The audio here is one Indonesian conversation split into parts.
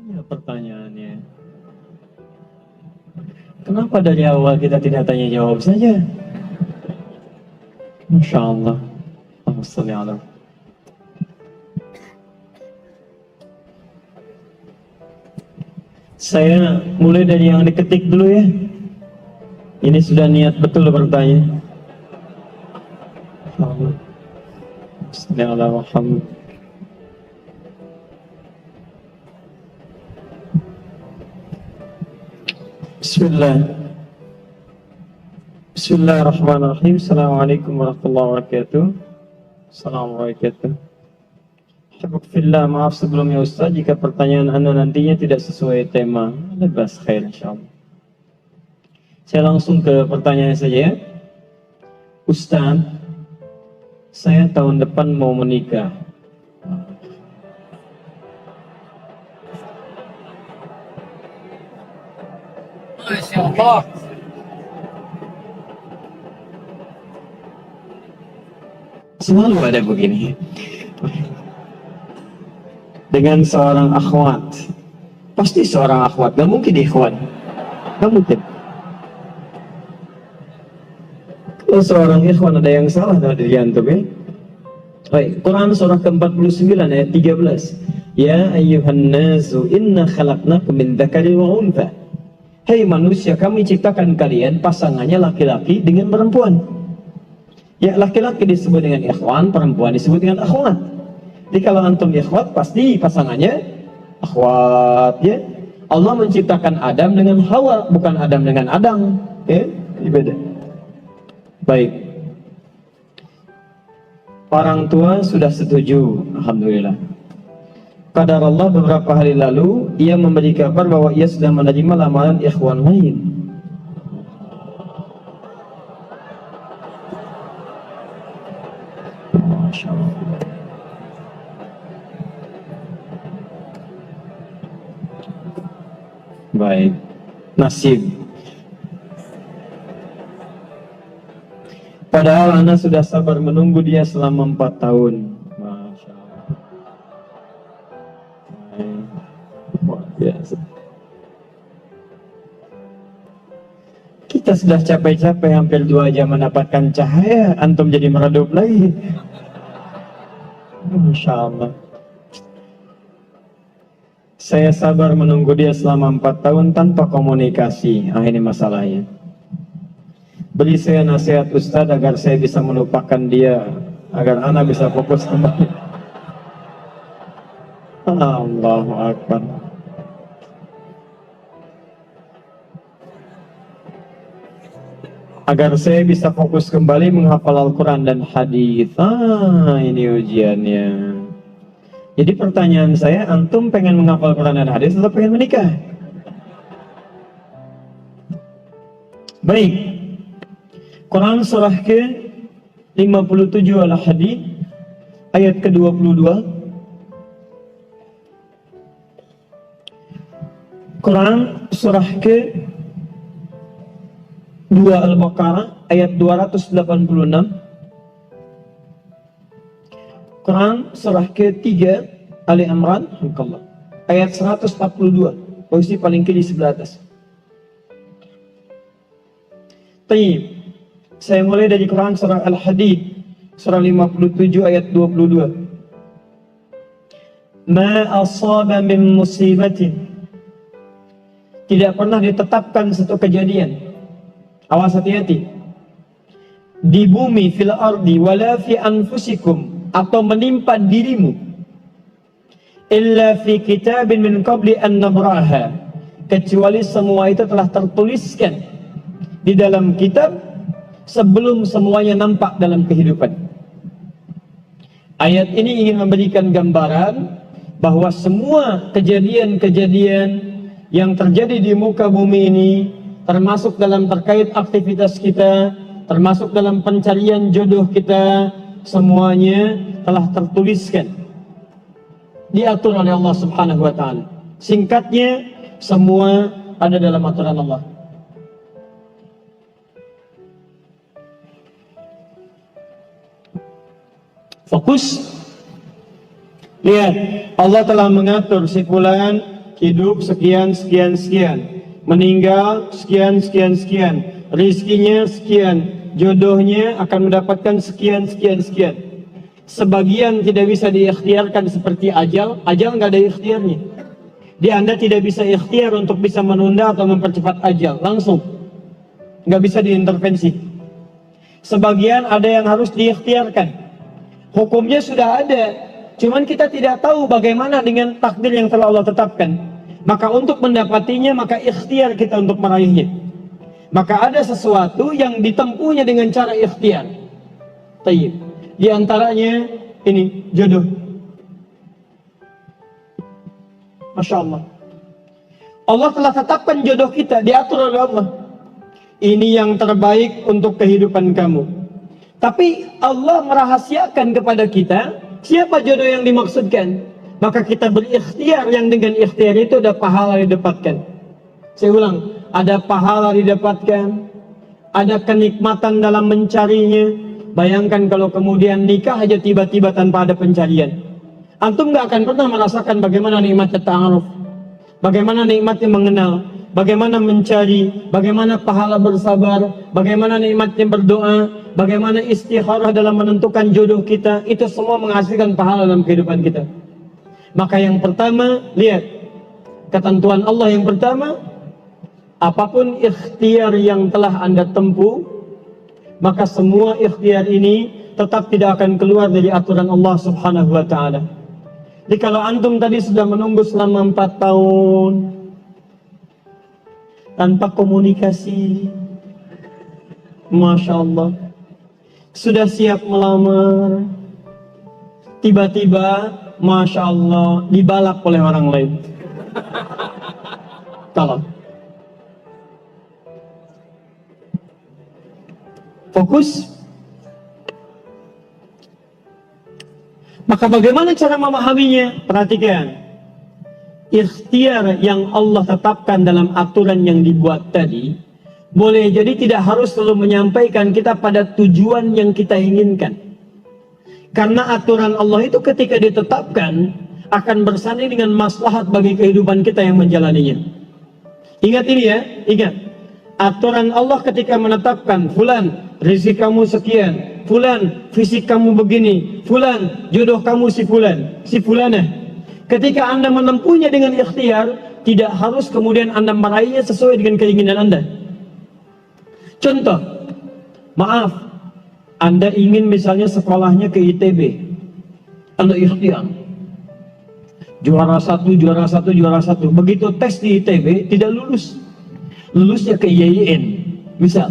Ya, pertanyaannya, kenapa dari awal kita tidak tanya jawab saja? Masya Allah. Alhamdulillah. Saya mulai dari yang diketik dulu ya. Ini sudah niat betul bertanya. Bismillahirrahmanirrahim. Bismillahirrahmanirrahim. Assalamualaikum warahmatullahi wabarakatuh. Assalamualaikum. Alhamdulillah, maaf sebelumnya Ustaz jika pertanyaan Anda nantinya tidak sesuai tema. Lebas khair insyaallah. Saya langsung ke pertanyaan saja ya. Ustaz, saya tahun depan mau menikah. Masya Allah. Selalu ada begini. Dengan seorang akhwat. Pasti seorang akhwat, gak mungkin ikhwan. Gak mungkin. Kalau seorang ikhwan ada yang salah dari antum ya. Baik, Quran surah ke-49 ayat 13. Ya ayyuhan nasu inna khalaqnakum min dzakari wa untha. Hei manusia, kami ciptakan kalian pasangannya laki-laki dengan perempuan. Ya, laki-laki disebut dengan ikhwan, perempuan disebut dengan akhwat. Jadi kalau antum ikhwat pasti pasangannya akhwat ya. Allah menciptakan Adam dengan Hawa, bukan Adam dengan Adang. Ya, ini beda. Baik. Orang tua sudah setuju, alhamdulillah. Qadar Allah beberapa hari lalu ia memberi kabar bahwa ia sudah menerima lamaran ikhwan lain. Masya Allah. Baik, nasib. Padahal Anda sudah sabar menunggu dia selama 4 tahun. Masya Allah. Baik. Luar biasa. Kita sudah capek-capek hampir 2 jam mendapatkan cahaya, antum jadi meredup lagi. Masya Allah. Saya sabar menunggu dia selama 4 tahun tanpa komunikasi. Ini masalahnya. Beri saya nasihat Ustaz agar saya bisa melupakan dia, agar anak bisa fokus kembali. Allahu Akbar. Agar saya bisa fokus kembali menghafal Al-Quran dan hadis. Ini ujiannya. Jadi pertanyaan saya, antum pengen menghafal Quran dan hadis atau pengen menikah? Baik. Quran surah ke-57 Al-Hadid ayat ke-22. Quran surah ke-2 Al-Baqarah ayat 286. Quran surah ke-3 Ali Imran ayat 142, posisi paling kiri sebelah atas. Taib. Saya mulai dari Quran surah Al-Hadid surah 57 ayat 22. Ma asaba min musibatin. Tidak pernah ditetapkan satu kejadian. Awas hati-hati. Di bumi fil ardi wala fi anfusikum, atau menimpa dirimu, illa fi kitabin min qabli an nabraha, kecuali semua itu telah tertuliskan di dalam kitab sebelum semuanya nampak dalam kehidupan. Ayat ini ingin memberikan gambaran bahwa semua kejadian-kejadian yang terjadi di muka bumi ini, termasuk dalam terkait aktivitas kita, termasuk dalam pencarian jodoh kita, semuanya telah tertuliskan, diatur oleh Allah Subhanahu wa ta'ala. Singkatnya, semua ada dalam aturan Allah. Fokus. Lihat, Allah telah mengatur si fulan hidup sekian, sekian, sekian. Meninggal sekian, sekian, sekian. Rizkinya sekian. Jodohnya akan mendapatkan sekian, sekian, sekian. Sebagian tidak bisa diikhtiarkan seperti ajal. Ajal nggak ada ikhtiarnya. Anda tidak bisa ikhtiar untuk bisa menunda atau mempercepat ajal. Langsung. Nggak bisa diintervensi. Sebagian ada yang harus diikhtiarkan. Hukumnya sudah ada. Cuman kita tidak tahu bagaimana dengan takdir yang telah Allah tetapkan. Maka untuk mendapatinya, maka ikhtiar kita untuk meraihnya. Maka ada sesuatu yang ditempuhnya dengan cara ikhtiar. Tayyib. Di antaranya ini jodoh. Masya Allah. Allah telah tetapkan jodoh kita, diatur oleh Allah. Ini yang terbaik untuk kehidupan kamu. Tapi Allah merahasiakan kepada kita siapa jodoh yang dimaksudkan. Maka kita berikhtiar yang dengan ikhtiar itu ada pahala didapatkan. Saya ulang, ada pahala didapatkan, ada kenikmatan dalam mencarinya. Bayangkan kalau kemudian nikah aja tiba-tiba tanpa ada pencarian. Antum nggak akan pernah merasakan bagaimana nikmatnya ta'aruf, bagaimana nikmatnya mengenal, bagaimana mencari, bagaimana pahala bersabar, bagaimana nikmatnya berdoa, bagaimana istikharah dalam menentukan jodoh kita. Itu semua menghasilkan pahala dalam kehidupan kita. Maka yang pertama, lihat ketentuan Allah yang pertama, apapun ikhtiar yang telah Anda tempuh, maka semua ikhtiar ini tetap tidak akan keluar dari aturan Allah Subhanahu wa ta'ala. Jadi kalau antum tadi sudah menunggu selama 4 tahun tanpa komunikasi, Masya Allah, sudah siap melamar, tiba-tiba Masya Allah dibalap oleh orang lain. Tolong fokus. Maka bagaimana cara memahaminya? Perhatikan. Ikhtiar yang Allah tetapkan dalam aturan yang dibuat tadi, boleh jadi tidak harus selalu menyampaikan kita pada tujuan yang kita inginkan. Karena aturan Allah itu ketika ditetapkan akan bersanding dengan maslahat bagi kehidupan kita yang menjalaninya. Ingat ini ya, ingat. Aturan Allah ketika menetapkan, fulan rezeki kamu sekian, fulan fisik kamu begini, fulan jodoh kamu si fulan, si fulanah. Ketika Anda menempuhnya dengan ikhtiar, tidak harus kemudian Anda meraihnya sesuai dengan keinginan Anda. Contoh, maaf, Anda ingin misalnya sekolahnya ke ITB, Anda ikhtiar juara satu, juara satu, juara satu. Begitu tes di ITB tidak lulus, lulusnya ke IAIN misal.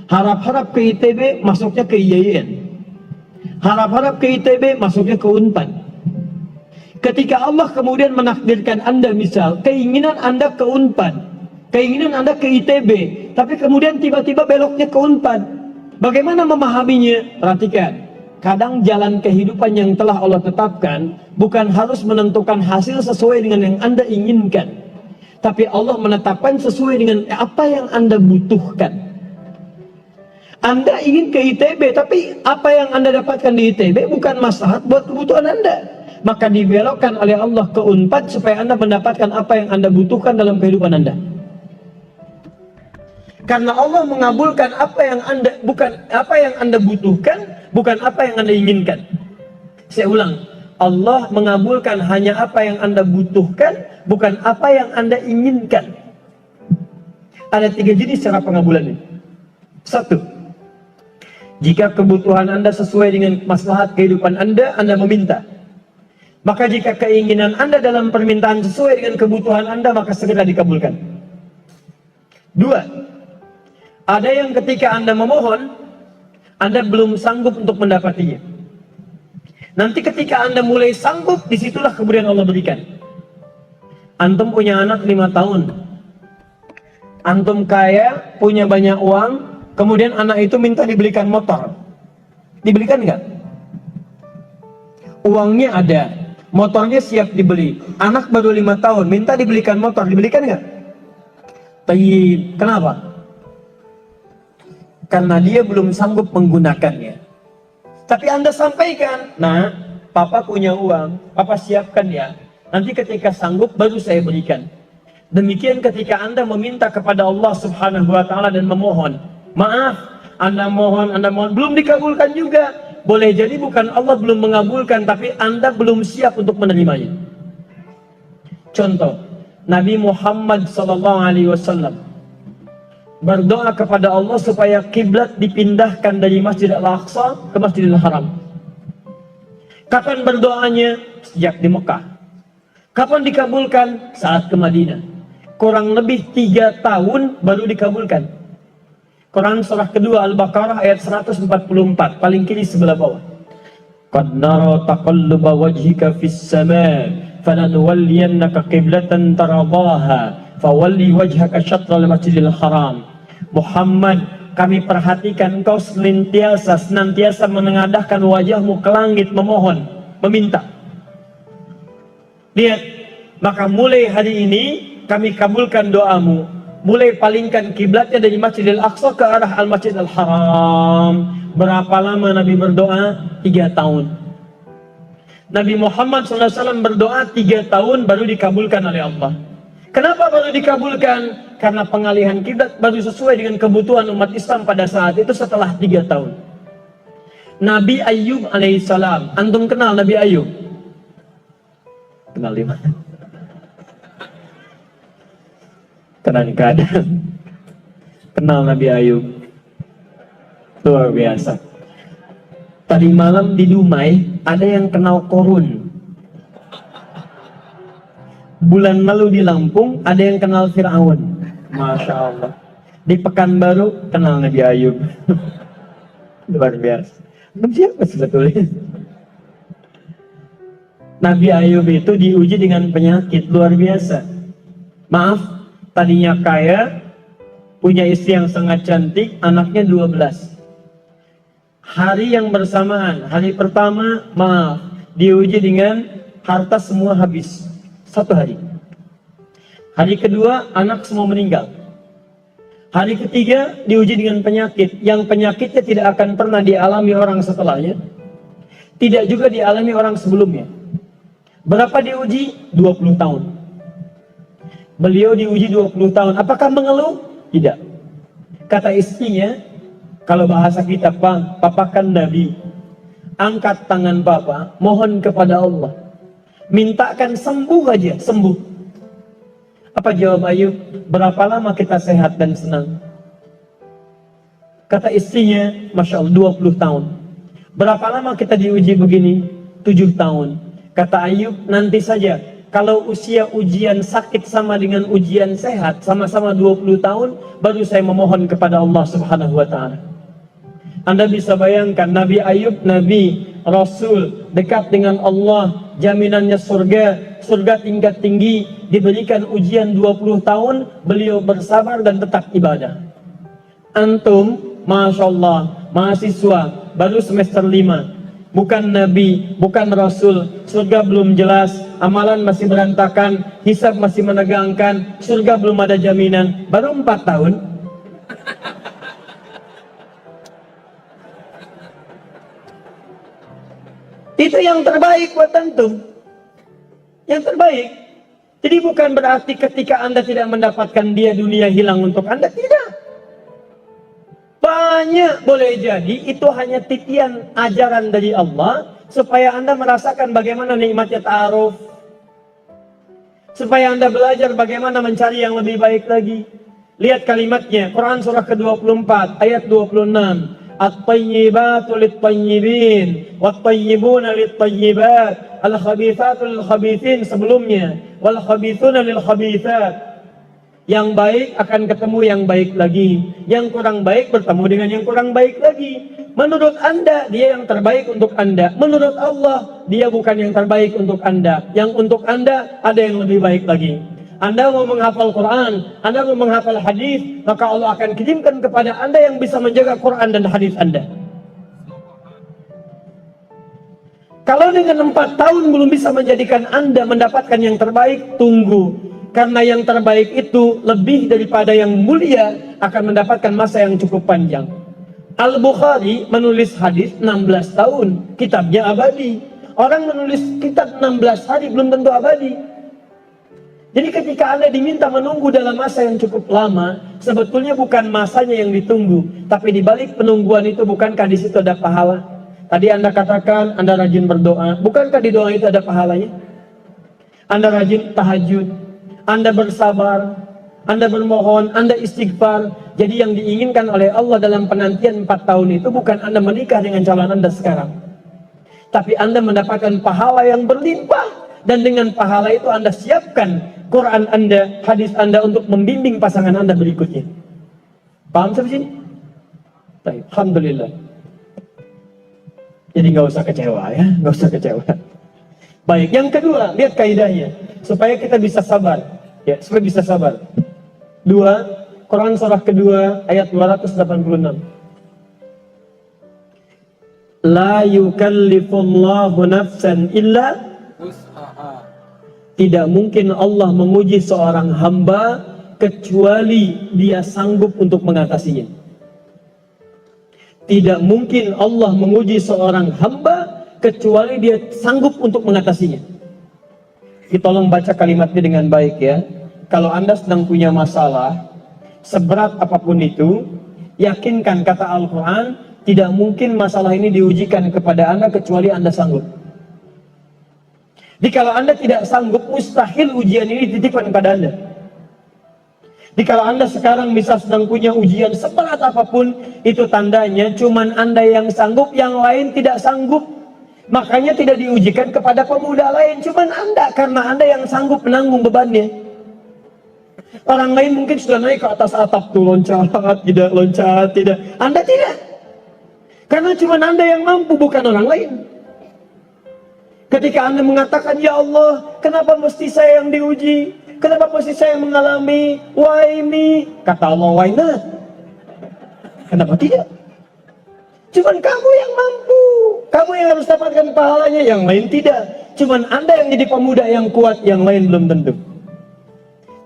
Harap-harap ke ITB, masuknya ke IAIN. Harap-harap ke ITB, masuknya ke Unpad. Ketika Allah kemudian menakdirkan Anda misal, keinginan Anda ke Unpad, keinginan Anda ke ITB, tapi kemudian tiba-tiba beloknya ke Unpad. Bagaimana memahaminya? Perhatikan, kadang jalan kehidupan yang telah Allah tetapkan bukan harus menentukan hasil sesuai dengan yang Anda inginkan, tapi Allah menetapkan sesuai dengan apa yang Anda butuhkan. Anda ingin ke ITB, tapi apa yang Anda dapatkan di ITB bukan maslahat buat kebutuhan Anda, maka dibelokkan oleh Allah ke Unpad supaya Anda mendapatkan apa yang Anda butuhkan dalam kehidupan Anda. Karena Allah mengabulkan apa yang Anda butuhkan, bukan apa yang Anda inginkan. Saya ulang, Allah mengabulkan hanya apa yang Anda butuhkan, bukan apa yang Anda inginkan. Ada 3 jenis cara pengabulannya. 1, jika kebutuhan Anda sesuai dengan maslahat kehidupan Anda meminta. Maka jika keinginan Anda dalam permintaan sesuai dengan kebutuhan Anda, maka segera dikabulkan. 2, ada yang ketika Anda memohon, Anda belum sanggup untuk mendapatinya. Nanti ketika Anda mulai sanggup, disitulah kemudian Allah berikan. Antum punya anak 5 tahun. Antum kaya, punya banyak uang, kemudian anak itu minta dibelikan motor. Dibelikan nggak? Uangnya ada, motornya siap dibeli. Anak baru 5 tahun, minta dibelikan motor, dibelikan nggak? Tayyib. Kenapa? Karena dia belum sanggup menggunakannya. Tapi Anda sampaikan, nah, Papa punya uang, Papa siapkan ya. Nanti ketika sanggup baru saya berikan. Demikian ketika Anda meminta kepada Allah Subhanahu wa taala dan memohon. Maaf, Anda mohon, belum dikabulkan juga. Boleh jadi bukan Allah belum mengabulkan, tapi Anda belum siap untuk menerimanya. Contoh, Nabi Muhammad SAW berdoa kepada Allah supaya kiblat dipindahkan dari Masjid Al-Aqsa ke Masjidil Haram. Kapan berdoanya? Sejak di Mekah. Kapan dikabulkan? Saat ke Madinah. Kurang lebih 3 tahun baru dikabulkan. Quran surah kedua Al-Baqarah ayat 144, paling kiri sebelah bawah. Qad nara taqalluba wajhika fis sama' falanuwalliyannaka qiblatan taradaha fawalli wajhaka syatral masjidil haram. Muhammad, kami perhatikan engkau senantiasa menengadahkan wajahmu ke langit memohon, meminta. Lihat, maka mulai hari ini kami kabulkan doamu. Mulai palingkan kiblatnya dari Masjidil Aqsa ke arah Al-Masjidil Haram. Berapa lama Nabi berdoa? 3 tahun. Nabi Muhammad SAW berdoa 3 tahun baru dikabulkan oleh Allah. Kenapa baru dikabulkan? Karena pengalihan kiblat baru sesuai dengan kebutuhan umat Islam pada saat itu setelah 3 tahun. Nabi Ayub alaihissalam. Antum kenal Nabi Ayub? Kenal di mana? Kenal keadaan. Kenal Nabi Ayub. Luar biasa. Tadi malam di Dumai ada yang kenal Korun. Bulan lalu di Lampung ada yang kenal Fir'aun. Masya Allah. Di Pekanbaru kenal Nabi Ayub. Luar biasa. Siapa sebetulnya? Nabi Ayub itu diuji dengan penyakit luar biasa. Maaf, tadinya kaya, punya istri yang sangat cantik, anaknya 12. Hari yang bersamaan, hari pertama, maaf, diuji dengan harta semua habis. 1 hari. Hari kedua, anak semua meninggal. Hari ketiga, diuji dengan penyakit, yang penyakitnya tidak akan pernah dialami orang setelahnya, tidak juga dialami orang sebelumnya. Berapa diuji? 20 tahun. Beliau diuji 20 tahun. Apakah mengeluh? Tidak. Kata istrinya, kalau bahasa kita, papa kan Nabi. Angkat tangan papa, mohon kepada Allah. Mintakan sembuh aja, sembuh. Apa jawab Ayub? Berapa lama kita sehat dan senang? Kata istrinya, Masya Allah, 20 tahun. Berapa lama kita diuji begini? 7 tahun. Kata Ayub, nanti saja. Kalau usia ujian sakit sama dengan ujian sehat, sama-sama 20 tahun, baru saya memohon kepada Allah Subhanahu wa ta'ala. Anda bisa bayangkan, Nabi Ayub, Nabi, Rasul, dekat dengan Allah, jaminannya surga, surga tingkat tinggi, diberikan ujian 20 tahun, beliau bersabar dan tetap ibadah. Antum, Masya Allah, mahasiswa, baru semester 5, bukan Nabi, bukan Rasul, surga belum jelas, amalan masih berantakan, hisab masih menegangkan, surga belum ada jaminan, baru 4 tahun. Itu yang terbaik buat antum. Yang terbaik. Jadi bukan berarti ketika Anda tidak mendapatkan dia, dunia hilang untuk Anda, tidak. Banyak boleh jadi itu hanya titian ajaran dari Allah supaya Anda merasakan bagaimana nikmatnya ta'aruf, supaya Anda belajar bagaimana mencari yang lebih baik lagi. Lihat kalimatnya, Quran surah ke-24 ayat 26. At-tayyibatu lit-tayyibin wat-tayyibuna lit-tayyibat al-khabithatu lil-khabithin, sebelumnya wal-khabithuna lil-khabithat. Yang baik akan ketemu yang baik lagi, yang kurang baik bertemu dengan yang kurang baik lagi. Menurut Anda, dia yang terbaik untuk Anda. Menurut Allah, dia bukan yang terbaik untuk Anda. Yang untuk Anda, ada yang lebih baik lagi. Anda mau menghafal Quran, Anda mau menghafal hadis, maka Allah akan kirimkan kepada Anda yang bisa menjaga Quran dan hadis Anda. Kalau dengan 4 tahun belum bisa menjadikan Anda mendapatkan yang terbaik, tunggu. Karena yang terbaik itu lebih daripada yang mulia akan mendapatkan masa yang cukup panjang. Al-Bukhari menulis hadis 16 tahun, kitabnya abadi. Orang menulis kitab 16 hari belum tentu abadi. Jadi ketika Anda diminta menunggu dalam masa yang cukup lama, sebetulnya bukan masanya yang ditunggu, tapi di balik penungguan itu bukankah di situ ada pahala? Tadi Anda katakan Anda rajin berdoa, bukankah di doa itu ada pahalanya? Anda rajin tahajud, Anda bersabar, Anda bermohon, Anda istighfar. Jadi yang diinginkan oleh Allah dalam penantian 4 tahun itu bukan Anda menikah dengan calon Anda sekarang, tapi Anda mendapatkan pahala yang berlimpah. Dan dengan pahala itu Anda siapkan Quran Anda, hadis Anda untuk membimbing pasangan Anda berikutnya. Paham sampai sini? Baik, alhamdulillah. Jadi nggak usah kecewa ya, nggak usah kecewa. Baik, yang kedua, lihat kaidahnya supaya kita bisa sabar. Ya, supaya bisa sabar. 2, Quran surah kedua ayat 286. La yukallifullahu nafsan illa. Tidak mungkin Allah menguji seorang hamba kecuali dia sanggup untuk mengatasinya. Tidak mungkin Allah menguji seorang hamba kecuali dia sanggup untuk mengatasinya. Kita tolong baca kalimatnya dengan baik ya. Kalau Anda sedang punya masalah, seberat apapun itu, yakinkan kata Al-Quran, tidak mungkin masalah ini diujikan kepada Anda kecuali Anda sanggup. Jadi kalau Anda tidak sanggup, mustahil ujian ini dititipkan kepada Anda. Jadi kalau Anda sekarang bisa sedang punya ujian seberat apapun, itu tandanya cuman Anda yang sanggup, yang lain tidak sanggup. Makanya tidak diujikan kepada pemuda lain, cuman Anda, karena Anda yang sanggup menanggung bebannya. Orang lain mungkin sudah naik ke atas atap tuh, loncat, tidak. Anda tidak. Karena cuman Anda yang mampu, bukan orang lain. Ketika Anda mengatakan, ya Allah, kenapa mesti saya yang diuji? Kenapa mesti saya yang mengalami? Why me? Kata Allah, why not? Kenapa tidak? Cuman kamu yang mampu. Kamu yang harus dapatkan pahalanya, yang lain tidak. Cuman Anda yang jadi pemuda yang kuat, yang lain belum tentu.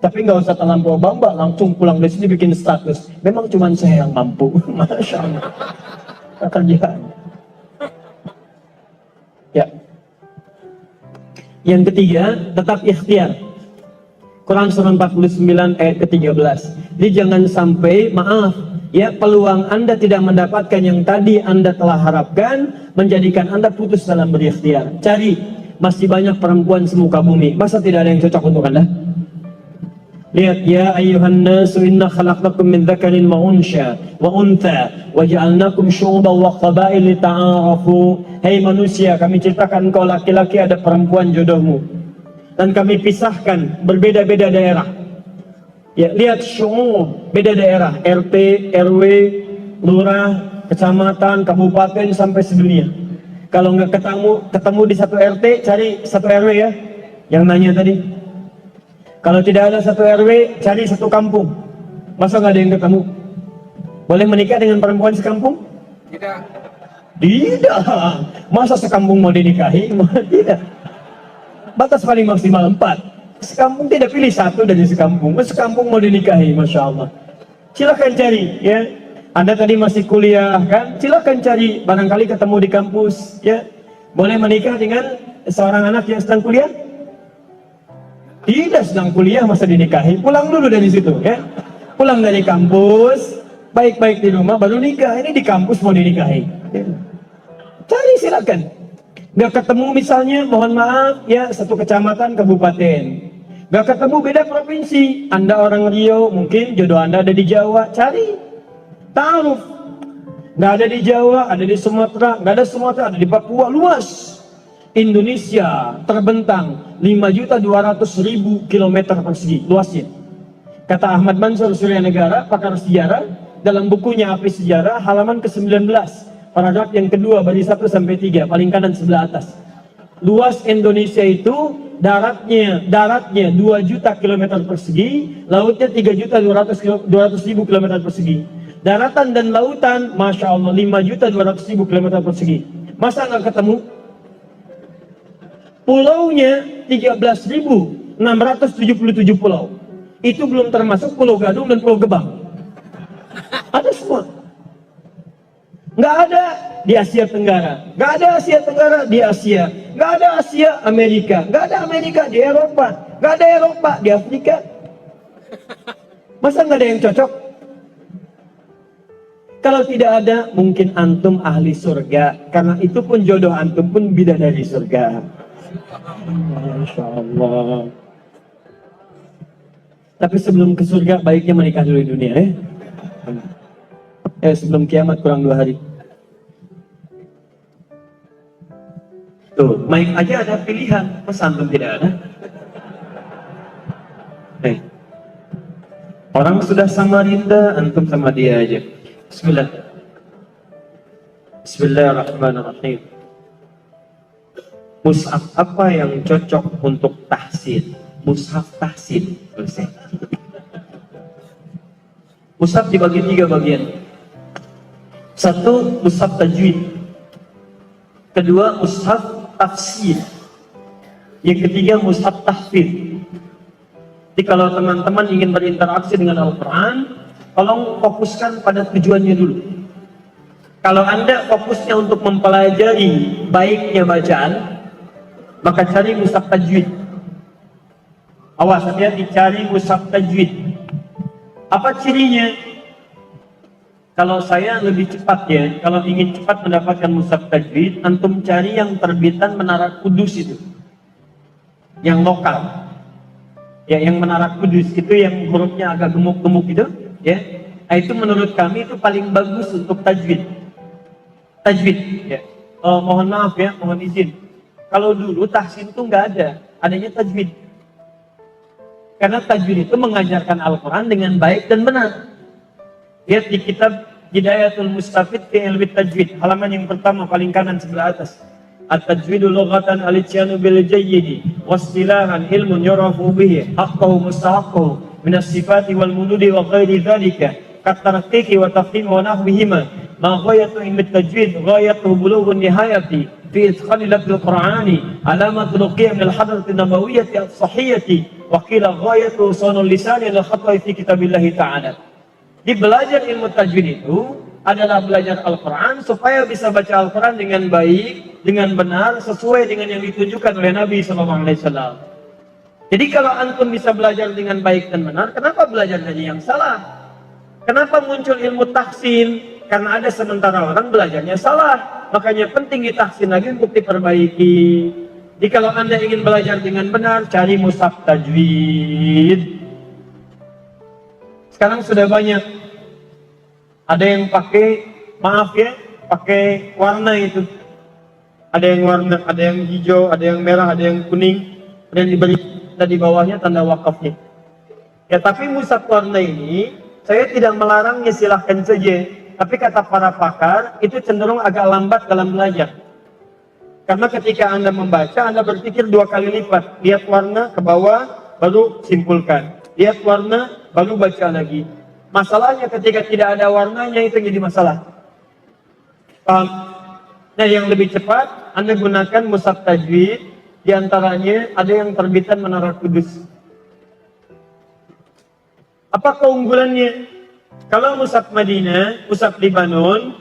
Tapi nggak usah terlampau bangga, langsung pulang dari sini bikin status. Memang cuman saya yang mampu. Masya Allah. Kerjaan. Ya. Yang ketiga, tetap ikhtiar. Quran surah 49 ayat ke-13. Jadi jangan sampai, maaf, ya, peluang Anda tidak mendapatkan yang tadi Anda telah harapkan, menjadikan Anda putus dalam berikhtiar. Cari, masih banyak perempuan semuka bumi. Masa tidak ada yang cocok untuk Anda? Lihat, ya ayyuhan nasu inna khalaqnakum min dzakarin wa untha wa ja'alnakum syu'uban wa qabail lita'arafu. Hei manusia, kami ciptakan engkau laki-laki, ada perempuan jodohmu, dan kami pisahkan berbeda-beda daerah. Ya, lihat syu'ub, beda daerah, RT, RW, lurah, kecamatan, kabupaten, sampai sedunia. Kalau nggak ketemu di satu RT, cari satu RW ya, yang nanya tadi. Kalau tidak ada satu RW, cari satu kampung. Masa nggak ada yang ketemu? Boleh menikah dengan perempuan sekampung? Tidak. Tidak. Masa sekampung mau dinikahi? Tidak. Batas paling maksimal 4. Sekampung tidak pilih satu dari sekampung. Sekampung mau dinikahi, Masya Allah. Silahkan cari ya. Anda tadi masih kuliah kan? Silahkan cari, barangkali ketemu di kampus ya. Boleh menikah dengan seorang anak yang sedang kuliah? Tidak sedang kuliah masa dinikahi, pulang dulu dari situ ya. Pulang dari kampus, baik-baik di rumah baru nikah. Ini di kampus mau dinikahi ya. Cari, silakan. Gak ketemu misalnya, mohon maaf ya, satu kecamatan, kabupaten. Gak ketemu, beda provinsi. Anda orang Riau, mungkin jodoh Anda ada di Jawa. Cari, ta'aruf. Gak ada di Jawa, ada di Sumatera. Gak ada Sumatera, ada di Papua. Luas. Indonesia terbentang 5.200.000 km persegi luasnya. Kata Ahmad Mansur Suryanegara, pakar sejarah, dalam bukunya Api Sejarah, halaman ke-19, paragraf yang kedua, baris 1 sampai 3, paling kanan sebelah atas. Luas Indonesia itu daratnya 2 juta km persegi, lautnya 3.200.000 km persegi. Daratan dan lautan, Masya Allah, 5.200.000 km persegi. Masa nggak ketemu? Pulaunya 13.677 pulau. Itu belum termasuk Pulau Gadung dan Pulau Gebang. Ada semua. Nggak ada di Asia Tenggara, nggak ada Asia Tenggara di Asia, nggak ada Asia Amerika, nggak ada Amerika di Eropa, nggak ada Eropa di Afrika. Masa nggak ada yang cocok? Kalau tidak ada, mungkin antum ahli surga, karena itu pun jodoh antum pun bidadari surga. Masya Allah. Tapi sebelum ke surga, baiknya menikah dulu di dunia, sebelum kiamat kurang 2 hari. Tuh, mic aja ada pilihan, masa antum tidak ada? Orang sudah sama Rinda, antum sama dia aja. Bismillah. Bismillahirrahmanirrahim. Mushaf apa yang cocok untuk tahsin? Mushaf tahsin. Mushaf dibagi 3 bagian. 1, mushaf tajwid. Kedua, mushaf tafsir. Yang ketiga, mushaf tahfidz. Jadi kalau teman-teman ingin berinteraksi dengan Al-Quran, tolong fokuskan pada tujuannya dulu. Kalau Anda fokusnya untuk mempelajari baiknya bacaan, maka cari mushaf tajwid. Awas, hati-hati, cari mushaf tajwid. Apa cirinya? Kalau saya lebih cepat ya, kalau ingin cepat mendapatkan mushaf tajwid, antum cari yang terbitan Menara Kudus itu. Yang lokal. Ya, yang Menara Kudus itu yang hurufnya agak gemuk-gemuk gitu, ya. Nah, itu menurut kami itu paling bagus untuk tajwid. Tajwid, ya. Mohon maaf ya, mohon izin. Kalau dulu tahsin itu nggak ada, adanya tajwid. Karena tajwid itu mengajarkan Al-Quran dengan baik dan benar. Lihat di kitab Hidayatul Mustafid fi Ilmi Tajwid, halaman yang pertama paling kanan sebelah atas. At-tajwidu lughatan al-ityanu bil jayyidi wastilahan ilmun yurafu bihi haqqahu mustahaqqahu min as-sifati wal mududi wa ghairi dhalika katarqiqi wa tafhim wa nahwihima ma ghayatu ilmi tajwid ghayatu bulughun nihayati fi idkhali lafzil qur'ani alamatul luqiyya min al-hadrati nabawiyyati as-sahiyyati wa qila ghayatu usulul lisani al-khatwa fi kitabillahi ta'ala. Di belajar ilmu tajwid itu adalah belajar Al-Quran supaya bisa baca Al-Quran dengan baik, dengan benar, sesuai dengan yang ditunjukkan oleh Nabi SAW. Jadi kalau antum bisa belajar dengan baik dan benar, kenapa belajar dari yang salah? Kenapa muncul ilmu tahsin? Karena ada sementara orang belajarnya salah. Makanya penting ditahsin lagi untuk diperbaiki. Jadi kalau Anda ingin belajar dengan benar, cari mushaf tajwid. Sekarang sudah banyak. Ada yang pakai, maaf ya, pakai warna itu. Ada yang warna, ada yang hijau, ada yang merah, ada yang kuning. Ada yang diberi di bawahnya tanda wakafnya. Ya tapi mushaf warna ini, saya tidak melarangnya, silahkan saja. Tapi kata para pakar, itu cenderung agak lambat dalam belajar. Karena ketika Anda membaca, Anda berpikir 2 kali lipat. Lihat warna ke bawah, baru simpulkan. Lihat warna, baru baca lagi. Masalahnya ketika tidak ada warnanya itu jadi masalah. Paham? Nah, yang lebih cepat Anda gunakan mushaf tajwid. Di antaranya ada yang terbitan Menara Kudus. Apa keunggulannya? Kalau mushaf Madinah, mushaf Libanon,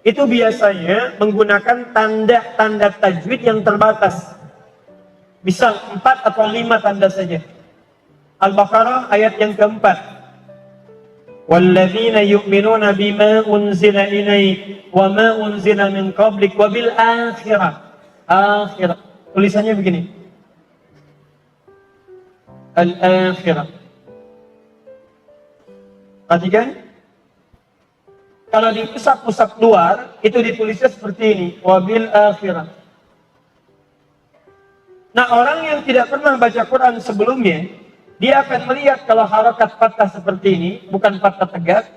itu biasanya menggunakan tanda-tanda tajwid yang terbatas. Misal 4 atau 5 tanda saja. Al-Baqarah ayat yang keempat. وَالَّذِينَ يُؤْمِنُونَ بِمَا أُنْزِلَ إِلَيْكَ وَمَا أُنْزِلَ مِنْ قَبْلِكَ وَبِالْآخِرَةِ. Akhirah. Tulisannya begini. Al-akhirah. Perhatikan. Kalau di pusat-pusat luar, itu ditulisnya seperti ini. وَبِالْآخِرَةِ. Nah, orang yang tidak pernah baca Quran sebelumnya, dia akan melihat kalau harokat fathah seperti ini, bukan fathah tegak,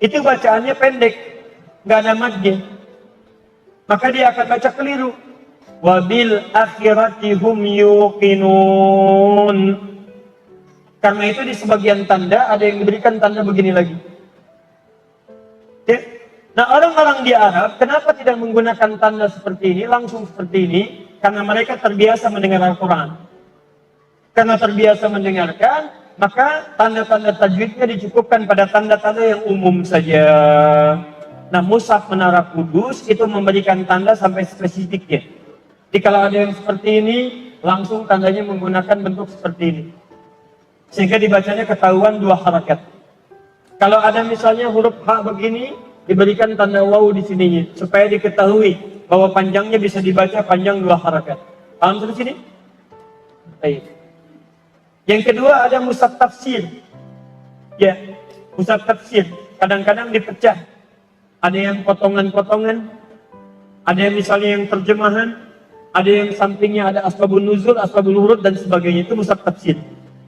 itu bacaannya pendek, nggak ada madnya. Maka dia akan baca keliru. Wabil akhirati hum yuqinun. Karena itu di sebagian tanda ada yang diberikan tanda begini lagi. Ya? Nah, orang-orang di Arab kenapa tidak menggunakan tanda seperti ini, langsung seperti ini? Karena mereka terbiasa mendengar Al-Quran. Karena terbiasa mendengarkan, maka tanda-tanda tajwidnya dicukupkan pada tanda-tanda yang umum saja. Nah, mushaf Menara Kudus itu memberikan tanda sampai spesifiknya. Jadi kalau ada yang seperti ini, langsung tandanya menggunakan bentuk seperti ini. Sehingga dibacanya ketahuan 2 harakat. Kalau ada misalnya huruf H begini, diberikan tanda waw di sininya, supaya diketahui bahwa panjangnya bisa dibaca panjang 2 harakat. Paham sampai sini? Baik. Yang kedua ada mushaf tafsir. Ya, mushaf tafsir. Kadang-kadang dipecah. Ada yang potongan-potongan, ada yang misalnya yang terjemahan, ada yang sampingnya ada asbabun nuzul, asbabul wurud dan sebagainya. Itu mushaf tafsir.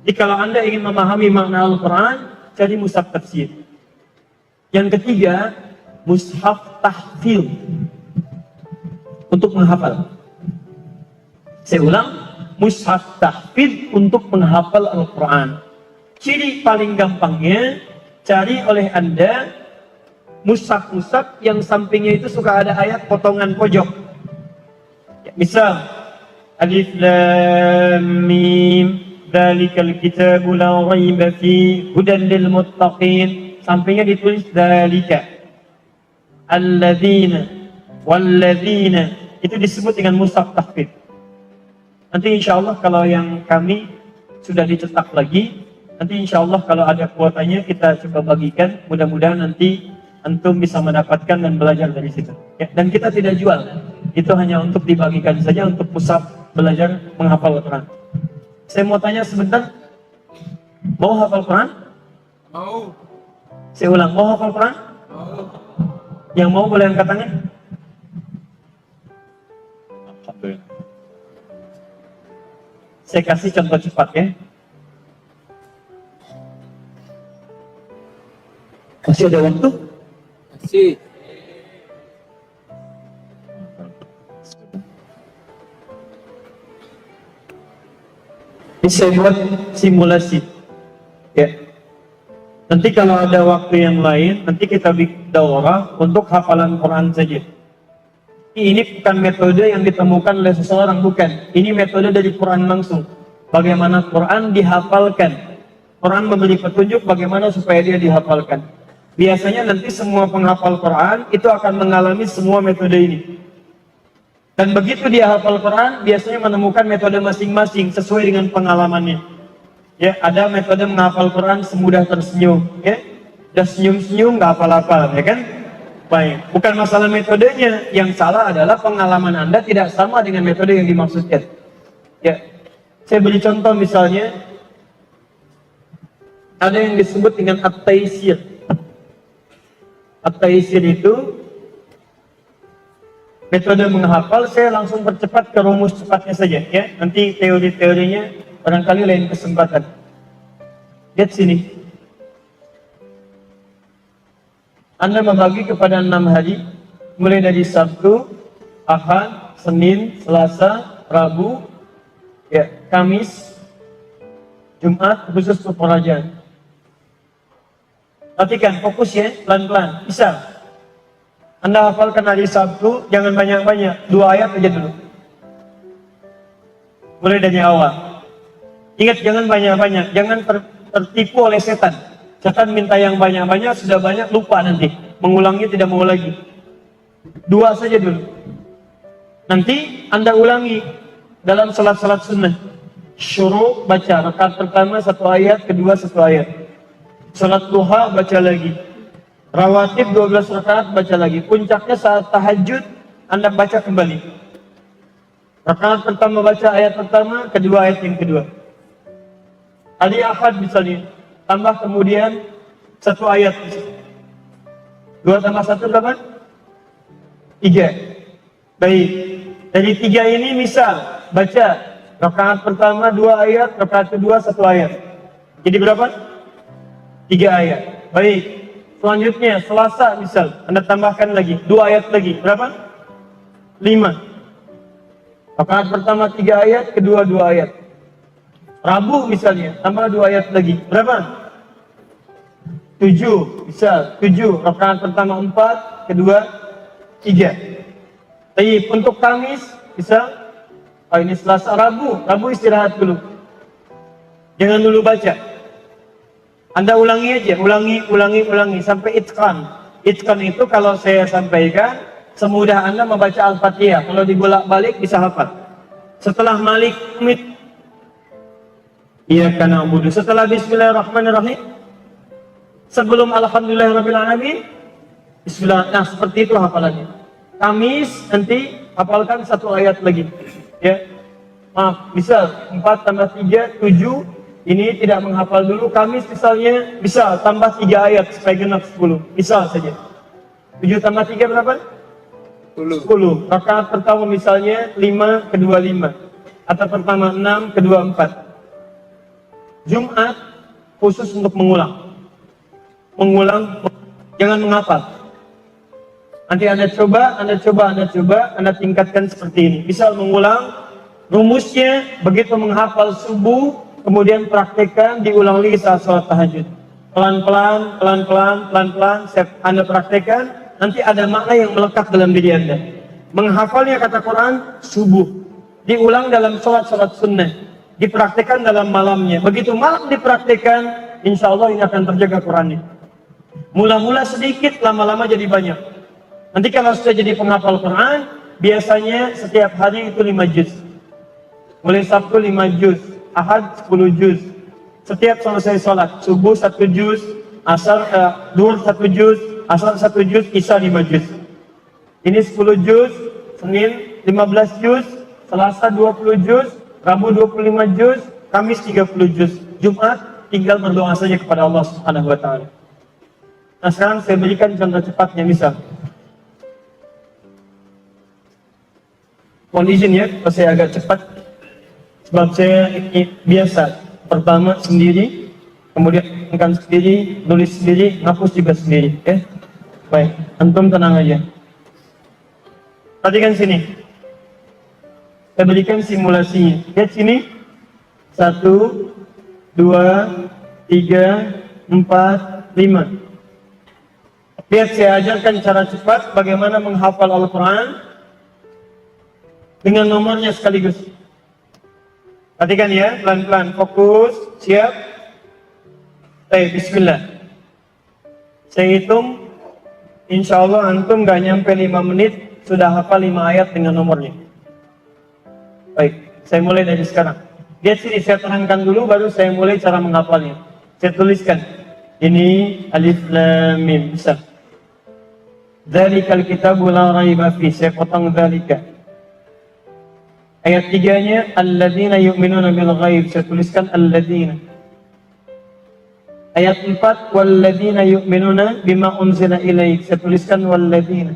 Jadi kalau Anda ingin memahami makna Al-Quran, cari mushaf tafsir. Yang ketiga, mushaf tahfidz untuk menghafal. Saya ulang, mushaf tahfidz untuk menghafal Al-Quran. Ciri paling gampangnya, cari oleh Anda mushaf-mushaf yang sampingnya itu suka ada ayat potongan pojok. Ya, misal, Alif Lam Mim, Dzalikal kitabu la raiba fi hudan lil muttaqin. Sampingnya ditulis dzalika. Alladzina walladzina, itu disebut dengan mushaf tahfidz. Nanti insya Allah kalau yang kami sudah dicetak lagi, nanti insya Allah kalau ada kuotanya kita coba bagikan. Mudah-mudahan nanti antum bisa mendapatkan dan belajar dari situ. Ya, dan kita tidak jual, itu hanya untuk dibagikan saja untuk mushaf belajar menghafal Al-Quran. Saya mau tanya sebentar, mau hafal Quran? Mau. Saya ulang, mau hafal Quran? Mau. Yang mau boleh angkat tangan? Alhamdulillah. Saya kasih contoh cepat ya. Masih ada waktu? Masih. Ini saya buat simulasi. Ya. Nanti kalau ada waktu yang lain, nanti kita bikin daurah untuk hafalan Quran saja. Ini bukan metode yang ditemukan oleh seseorang, bukan. Ini metode dari Quran langsung. Bagaimana Quran dihafalkan. Quran memberi petunjuk bagaimana supaya dia dihafalkan. Biasanya nanti semua penghafal Quran itu akan mengalami semua metode ini. Dan begitu dia hafal Quran, biasanya menemukan metode masing-masing sesuai dengan pengalamannya. Ya, ada metode menghafal Quran semudah tersenyum, ya. Udah senyum-senyum nggak hafal-hafal, ya kan? Baik, bukan masalah metodenya, yang salah adalah pengalaman Anda tidak sama dengan metode yang dimaksudkan. Ya, saya beri contoh misalnya, ada yang disebut dengan at-taisir. At-taisir itu metode menghafal. Saya langsung percepat ke rumus cepatnya saja, ya. Nanti teori-teorinya barangkali lain kesempatan. Lihat sini. Anda membagi kepada 6 hari, mulai dari Sabtu, Ahad, Senin, Selasa, Rabu, ya, Kamis, Jumat, khusus untuk pengajian. Perhatikan, fokus ya, pelan-pelan. Bisa. Anda hafalkan hari Sabtu, jangan banyak-banyak, 2 ayat aja dulu. Mulai dari awal. Ingat, jangan banyak-banyak, jangan tertipu oleh setan. Setan minta yang banyak-banyak, sudah banyak lupa nanti. Mengulangnya tidak mau lagi. 2 saja dulu. Nanti Anda ulangi dalam salat-salat sunnah. Syuruk baca, rakaat pertama 1 ayat, kedua 1 ayat. Salat duha baca lagi. Rawatib 12 rakaat baca lagi. Puncaknya saat tahajud Anda baca kembali. Rakaat pertama baca ayat pertama, kedua ayat yang kedua. Hari Ahad misalnya, tambah kemudian 1 ayat. 2 tambah 1 berapa? 3. Baik. Dari 3 ini misal baca rakaat pertama 2 ayat, rakaat kedua 1 ayat. Jadi berapa? 3 ayat. Baik. Selanjutnya Selasa misal, Anda tambahkan lagi 2 ayat lagi. Berapa? 5. Rakaat pertama 3 ayat, kedua 2 ayat. Rabu misalnya, tambah 2 ayat lagi. Berapa? 7. Misal 7. Rakaat pertama 4, kedua 3. Tapi untuk Kamis bisa, ini Selasa, Rabu istirahat dulu. Jangan dulu baca. Anda ulangi aja, ulangi sampai itqan, Itqan itu kalau saya sampaikan, semudah Anda membaca Al-Fatihah. Kalau dibolak-balik bisa hafal. Setelah Malik Mit, Iyyaka na'budu. Setelah Bismillahirrahmanirrahim, sebelum Alhamdulillahirrabbilalamin, Bismillah. Nah, seperti itu hafalannya. Kamis nanti hafalkan satu ayat lagi. Ya. Maaf, misal 4 tambah 3, 7. Ini tidak menghafal dulu. Kamis misalnya, bisa tambah 3 ayat supaya genap 10. Misal saja. 7 tambah 3 berapa? 10. Rakaat pertama misalnya 5, kedua 5. Atau pertama 6, kedua 4. Jumat khusus untuk mengulang. Mengulang, jangan menghafal. Nanti Anda coba, Anda tingkatkan seperti ini. Misal mengulang, rumusnya begitu menghafal subuh, kemudian praktekkan, diulang lagi saat sholat tahajud. Pelan-pelan, Anda praktekkan, nanti ada makna yang melekat dalam diri Anda. Menghafalnya kata Quran, subuh. Diulang dalam sholat sunnah. Dipraktekkan dalam malamnya. Begitu malam dipraktekkan, insya Allah ini akan terjaga Qurannya. Mula-mula sedikit, lama-lama jadi banyak. Nanti kalau sudah jadi penghafal Quran, biasanya setiap hari itu 5 juz. Mulai Sabtu 5 juz, Ahad 10 juz. Setiap selesai sholat, subuh 1 juz, duhur 1 juz, asar 1 juz, isya 5 juz. Ini 10 juz, Senin 15 juz, Selasa 20 juz, Rabu 25 juz, Kamis 30 juz. Jumat tinggal berdoa saja kepada Allah Subhanahu wa taala. Nah, sekarang saya berikan contoh cepatnya, misal. Mohon izin ya, kalau saya agak cepat. Sebab saya ini biasa. Pertama sendiri, kemudian angkat sendiri, tulis sendiri, ngapus juga sendiri. Baik, antum tenang aja. Perhatikan sini. Saya berikan simulasinya. Lihat sini. 1, 2, 3, 4, 5. Lihat saya ajarkan cara cepat bagaimana menghafal Al-Quran dengan nomornya sekaligus. Perhatikan ya, pelan-pelan, fokus, siap. Baik, bismillah. Saya hitung, insya Allah antum gak nyampe 5 menit sudah hafal 5 ayat dengan nomornya. Baik, saya mulai dari sekarang. Lihat sini, saya terangkan dulu, baru saya mulai cara menghafalnya. Saya tuliskan. Ini alif lam mim. Bisa. Dzalikal kitabu la raiba fi. Saya potong dzalika. Ayat 3-nya alladzina yu'minuna bil ghaib. Saya tuliskan alladzina. Ayat 4 walladzina yu'minuna bima unzila ilaik. Saya tuliskan walladzina.